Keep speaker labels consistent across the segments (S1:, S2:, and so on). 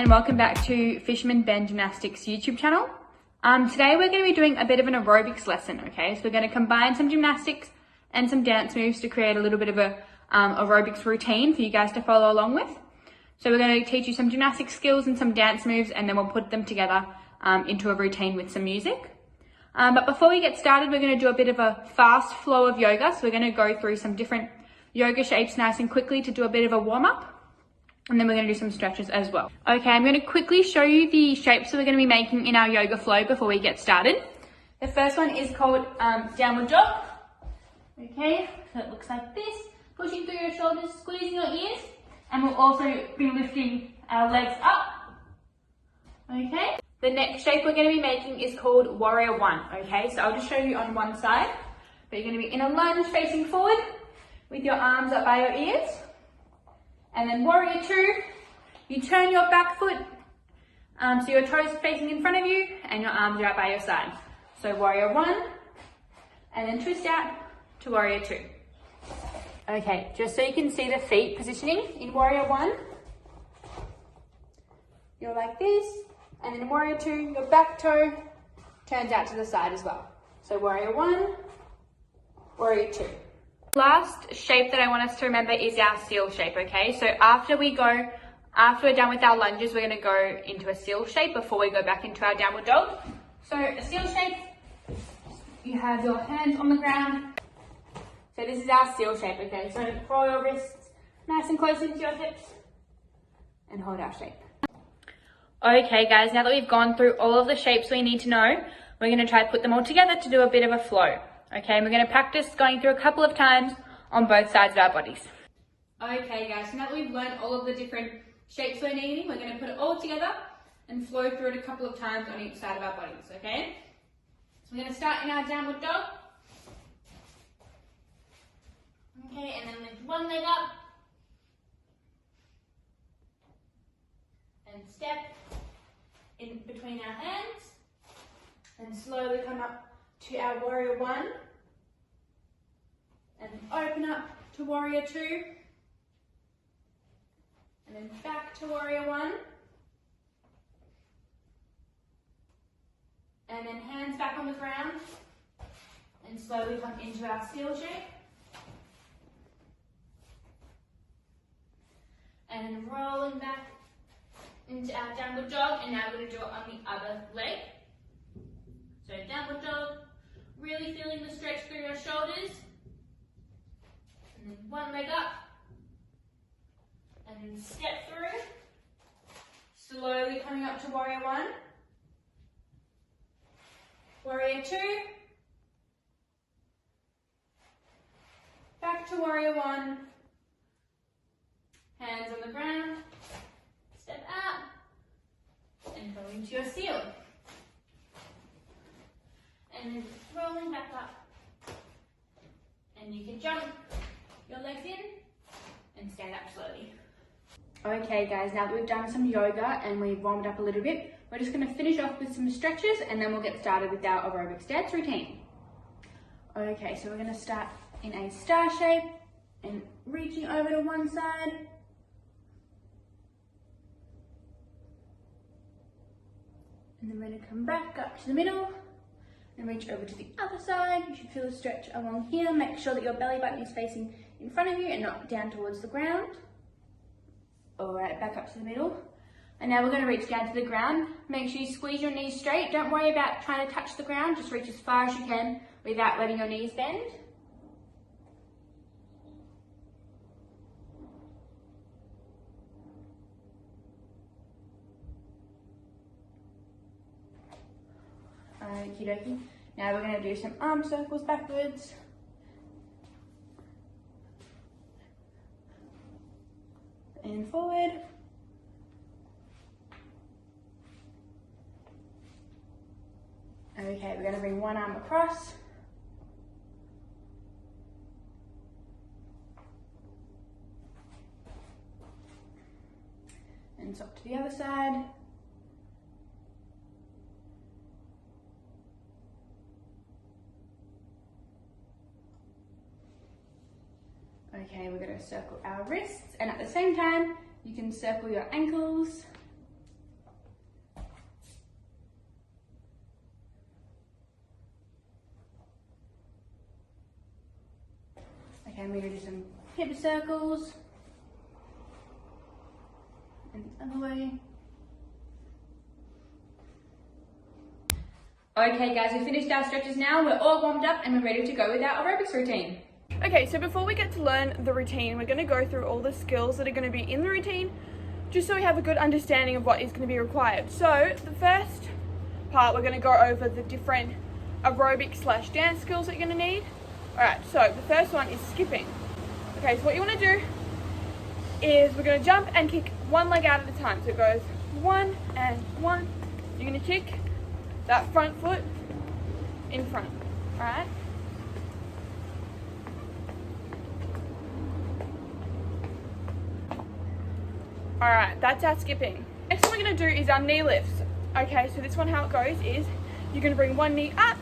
S1: and welcome back to Fisherman Ben Gymnastics YouTube channel. Today we're going to be doing a bit of an aerobics lesson, okay? So we're going to combine some gymnastics and some dance moves to create a little bit of a aerobics routine for you guys to follow along with. So we're going to teach you some gymnastic skills and some dance moves, and then we'll put them together into a routine with some music. But before we get started, we're going to do a bit of a fast flow of yoga. So we're going to go through some different yoga shapes nice and quickly to do a bit of a warm-up. And then we're going to do some stretches as well. Okay, I'm going to quickly show you the shapes that we're going to be making in our yoga flow before we get started. The first one is called downward dog. Okay, so it looks like this. Pushing through your shoulders, squeezing your ears. And we'll also be lifting our legs up. Okay. The next shape we're going to be making is called warrior one. Okay, so I'll just show you on one side. But you're going to be in a lunge facing forward with your arms up by your ears. And then warrior two, you turn your back foot, so your toes facing in front of you and your arms are out by your side. So warrior one, and then twist out to warrior two. Okay, just so you can see the feet positioning in warrior one, you're like this, and then warrior two, your back toe turns out to the side as well. So warrior one, warrior two. Last shape that I want us to remember is our seal shape, okay? So after we're done with our lunges, we're going to go into a seal shape before we go back into our downward dog. So a seal shape, you have your hands on the ground. So this is our seal shape, okay? So roll your wrists nice and close into your hips and hold our shape. Okay guys, now that we've gone through all of the shapes we need to know, we're going to try to put them all together to do a bit of a flow. Okay, and we're going to practice going through a couple of times on both sides of our bodies. Okay guys, so now that we've learned all of the different shapes we're needing, we're going to put it all together and flow through it a couple of times on each side of our bodies, okay? So we're going to start in our downward dog. Okay, and then lift one leg up. And step in between our hands. And slowly come up to our warrior one, and open up to warrior two, and then back to warrior one, and then hands back on the ground, and slowly come into our seal shape, and rolling back into our downward dog, and now we're going to do it on the other leg. So downward dog, really feeling the stretch through your shoulders. And then one leg up. And then step through. Slowly coming up to warrior one. Warrior two. Back to warrior one. Hands on the ground. Step out. And go into your seal. And then rolling back up. And you can jump your legs in and stand up slowly. Okay guys, now that we've done some yoga and we've warmed up a little bit, we're just going to finish off with some stretches and then we'll get started with our aerobics dance routine. Okay, so we're going to start in a star shape and reaching over to one side. And then we're going to come back up to the middle. And reach over to the other side. You should feel a stretch along here. Make sure that your belly button is facing in front of you and not down towards the ground. All right, back up to the middle. And now we're going to reach down to the ground. Make sure you squeeze your knees straight. Don't worry about trying to touch the ground. Just reach as far as you can without letting your knees bend. Okie dokie. Now we're going to do some arm circles backwards. And forward. Okay, we're going to bring one arm across. And swap to the other side. Okay, we're going to circle our wrists, and at the same time, you can circle your ankles Okay, we're gonna do some hip circles. And the other way. Okay guys, we finished our stretches now. We're all warmed up and we're ready to go with our aerobics routine.
S2: Okay, so before we get to learn the routine, we're going to go through all the skills that are going to be in the routine, just so we have a good understanding of what is going to be required. So the first part, we're going to go over the different aerobic / dance skills that you're going to need. Alright, so the first one is skipping. Okay, so what you want to do is we're going to jump and kick one leg out at a time. So it goes 1 and 1. You're going to kick that front foot in front. Alright? Alright, that's our skipping. Next one we're going to do is our knee lifts. Okay, so this one, how it goes is you're going to bring one knee up,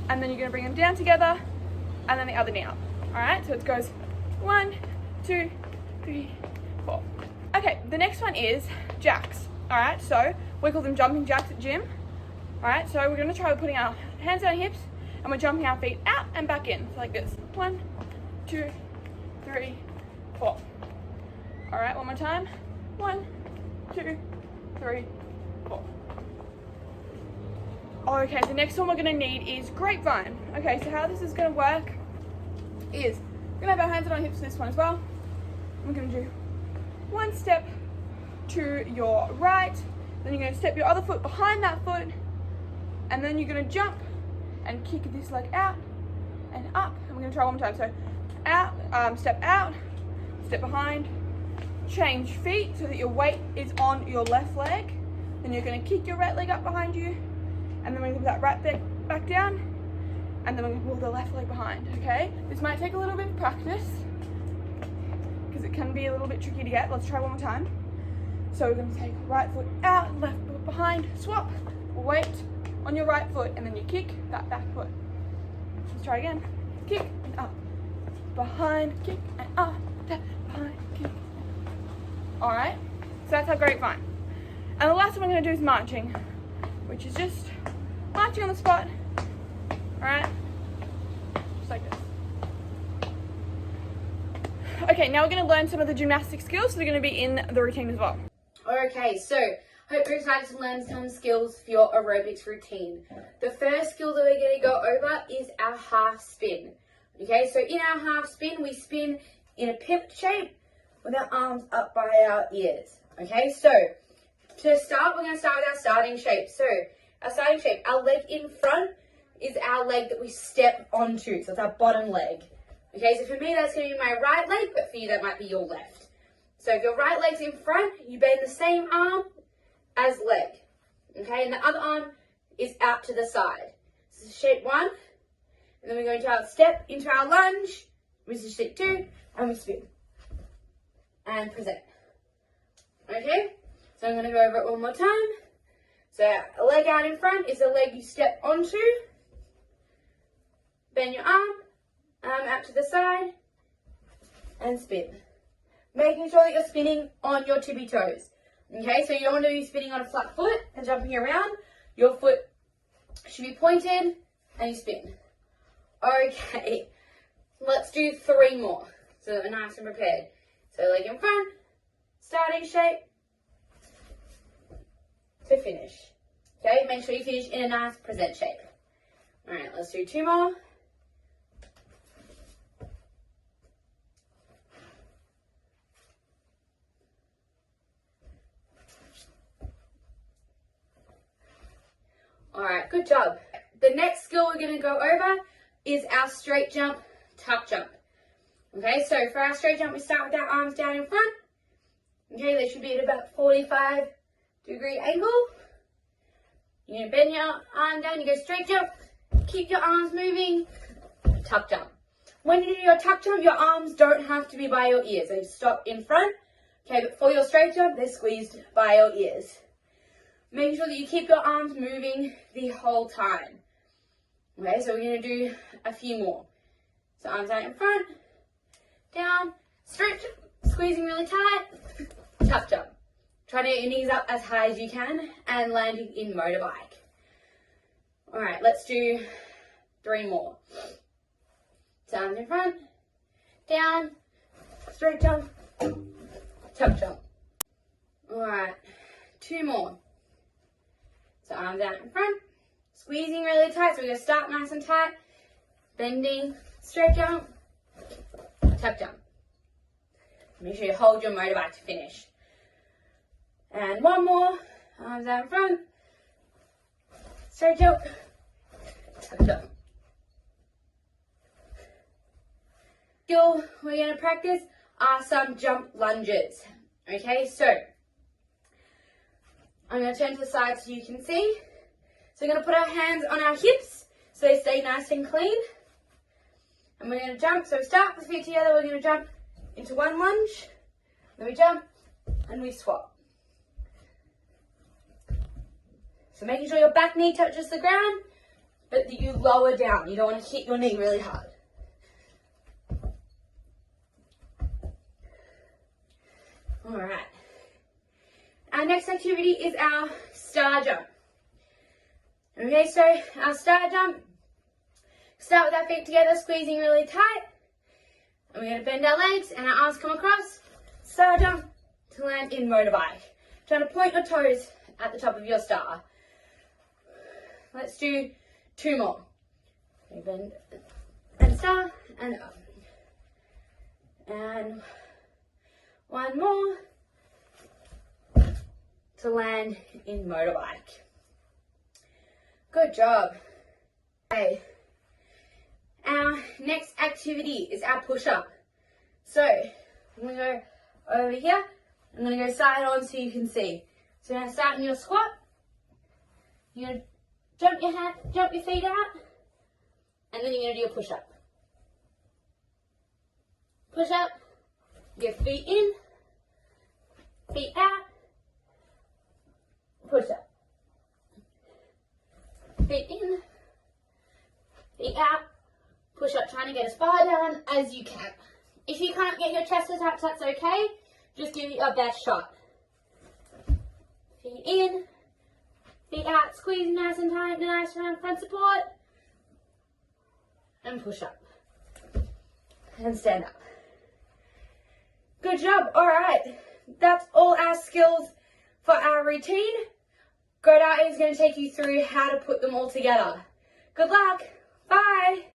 S2: and then you're going to bring them down together, and then the other knee up. Alright, so it goes 1, 2, 3, 4. Okay, the next one is jacks. Alright, so we call them jumping jacks at gym. Alright, so we're going to try putting our hands on our hips, and we're jumping our feet out and back in. So like this. 1, 2, 3, 4. Alright, one more time. 1, 2, 3, 4. Okay, the next one we're going to need is grapevine. Okay, so how this is going to work is we're going to have our hands on our hips for this one as well. We're going to do one step to your right, then you're going to step your other foot behind that foot, and then you're going to jump and kick this leg out and up. And we're going to try one more time. So out, step out, step behind, change feet so that your weight is on your left leg. Then you're going to kick your right leg up behind you, and then we're going to put that right leg back down, and then we're going to pull the left leg behind, okay? This might take a little bit of practice because it can be a little bit tricky to get. Let's try one more time. So we're going to take right foot out, left foot behind, swap, weight on your right foot, and then you kick that back foot. Let's try again. Kick and up, behind, kick and up, step, behind, kick. Alright, so that's our grapevine. And the last one we're going to do is marching, which is just marching on the spot. Alright, just like this. Okay, now we're going to learn some of the gymnastic skills that are going to be in the routine as well.
S3: Okay, so hope you're excited to learn some skills for your aerobics routine. The first skill that we're going to go over is our half spin. Okay, so in our half spin, we spin in a pivot shape with our arms up by our ears. Okay, so to start, we're going to start with our starting shape. So our starting shape, our leg in front is our leg that we step onto. So it's our bottom leg. Okay, so for me, that's going to be my right leg, but for you, that might be your left. So if your right leg's in front, you bend the same arm as leg. Okay, and the other arm is out to the side. This is shape 1. And then we're going to step into our lunge. This is shape 2, and we spin. And present. Okay, so I'm going to go over it one more time. So a leg out in front is the leg you step onto. Bend your arm out to the side, and spin. Making sure that you're spinning on your tippy toes. Okay, so you don't want to be spinning on a flat foot and jumping around. Your foot should be pointed and you spin. Okay, let's do 3 more so that we're nice and prepared. So leg in front, starting shape to finish. Okay, make sure you finish in a nice present shape. Alright, let's do 2 more. Alright, good job. The next skill we're going to go over is our straight jump, tuck jump. Okay, so for our straight jump, we start with our arms down in front. Okay, they should be at about 45-degree angle. You're going to bend your arm down, you go straight jump, keep your arms moving, tuck jump. When you do your tuck jump, your arms don't have to be by your ears. They stop in front. Okay, but for your straight jump, they're squeezed by your ears. Make sure that you keep your arms moving the whole time. Okay, so we're going to do a few more. So arms out in front, down, stretch, squeezing really tight, tuck jump. Try to get your knees up as high as you can and landing in motorbike. Alright, let's do 3 more. So arms in front, down, straight jump, tuck jump. Alright, 2 more. So arms out in front, squeezing really tight, so we're going to start nice and tight, bending, straight jump, tuck jump. Make sure you hold your motorbike to finish. And 1 more, arms out in front, straight jump, tuck jump. Skill we're going to practice are some jump lunges. Okay, so I'm going to turn to the side so you can see. So we're going to put our hands on our hips so they stay nice and clean. And we're going to jump. So we start with the feet together. We're going to jump into 1 lunge. Then we jump and we swap. So making sure your back knee touches the ground, but that you lower down. You don't want to hit your knee really hard. Alright. Our next activity is our star jump. Okay, so our star jump, start with our feet together, squeezing really tight. And we're going to bend our legs and our arms come across. Star jump to land in motorbike. Trying to point your toes at the top of your star. Let's do 2 more. We bend and star and up. And 1 more to land in motorbike. Good job. Okay. Our next activity is our push-up. So I'm going to go over here. I'm going to go side on so you can see. So now start in your squat. You're going to jump your feet out, and then you're going to do a push-up. Push-up. Get feet in, feet out, push up. Feet in, feet out, push up, trying to get as far down as you can. If you can't get your chest to touch, that's okay. Just give it your best shot. Feet in, feet out, squeeze nice and tight, nice round front support, and push up. And stand up. Good job. All right. That's all our skills for our routine. Godart is going to take you through how to put them all together. Good luck. Bye.